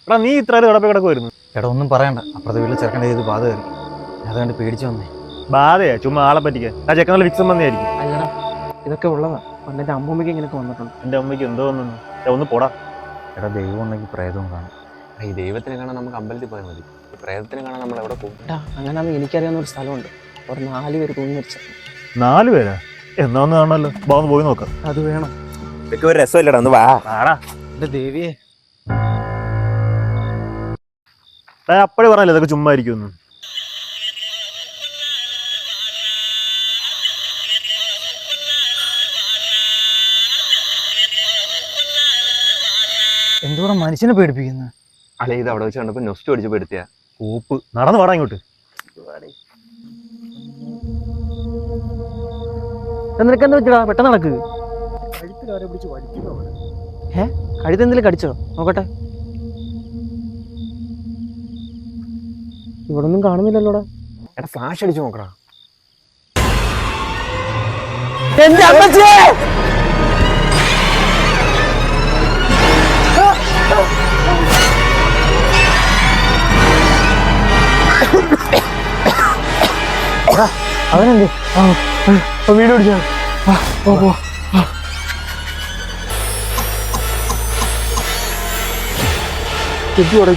എടാ നീ ഇത്ര കിടപ്പ് കിടക്കുമായിരുന്നു. എടാ ഒന്നും പറയണ്ട, അപ്പുറത്തെ വീട്ടിൽ ചെറുക്കൻ്റെ ചെയ്ത് ബാധ കയറി. അതുകൊണ്ട് പേടിച്ചു വന്നേ. ബാധയാ, ചുമ്മാ ആളെ പറ്റിക്കാൻ. ആ ചെക്കനുള്ള വിക്സം വന്നതായിരിക്കും. അല്ലടാ, ഇതൊക്കെ ഉള്ളതാ. എന്റെ അമ്മൂമ്മയ്ക്ക് ഇങ്ങനെയൊക്കെ വന്നിട്ടുണ്ട്. എന്റെ അമ്മയ്ക്ക് എന്തോ വന്നു. ഒന്ന് പോടാ. എടാ ദൈവം ഉണ്ടെങ്കിൽ പ്രേതവും കാണും. ഈ ദൈവത്തിനെ കാണാൻ നമുക്ക് അമ്പലത്തിൽ പോയാൽ മതി. ഈ പ്രേതത്തിനെ കാണാൻ നമ്മൾ എവിടെ പോകും? എടാ, അങ്ങനെയാണെങ്കിൽ എനിക്കറിയാവുന്ന ഒരു സ്ഥലമുണ്ട്. ഒരു 4 പേര് തൂങ്ങി മരിച്ചത്. 4 പേരാ? എന്നാ ഒന്ന് കാണണല്ലോ. ബാ ഒന്ന് പോയി നോക്കാം. അത് വേണം. ഇതൊക്കെ ഒരു രസമല്ലടാ, ഒന്ന് വാ. ആടാ എന്റെ ദേവിയെ, അപ്പഴേ പറഞ്ഞല്ലോ ഇതൊക്കെ ചുമ്മാ ഇരിക്കുമെന്ന്. എന്തുകൂടെ മനുഷ്യനെ പേടിപ്പിക്കുന്നു. അല്ലെ ഇത് അവിടെ വെച്ച് കണ്ടപ്പോ നൊസ്റ്റ് അടിച്ച് പെടുത്തിയ കൂപ്പ്. നടന്നു പാടാ ഇങ്ങോട്ട്. നിനക്ക് എന്താ വെച്ചടാ? പെട്ടെന്ന് നടക്ക്. കഴുത്ത് എന്തെങ്കിലും കടിച്ചോ? നോക്കട്ടെ. ഇവിടെ ഒന്നും കാണുന്നില്ലല്ലോടാ. എടാ ഫ്ലാഷ് അടിച്ചു നോക്കടാ. എന്റെ അമ്മച്ചേ! അവനെന്ത് വീട് പിടിച്ചാ?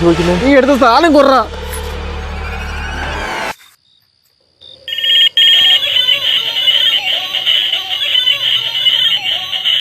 ചോദിക്കുന്നത് നീ എടുത്ത സാധനം കുറ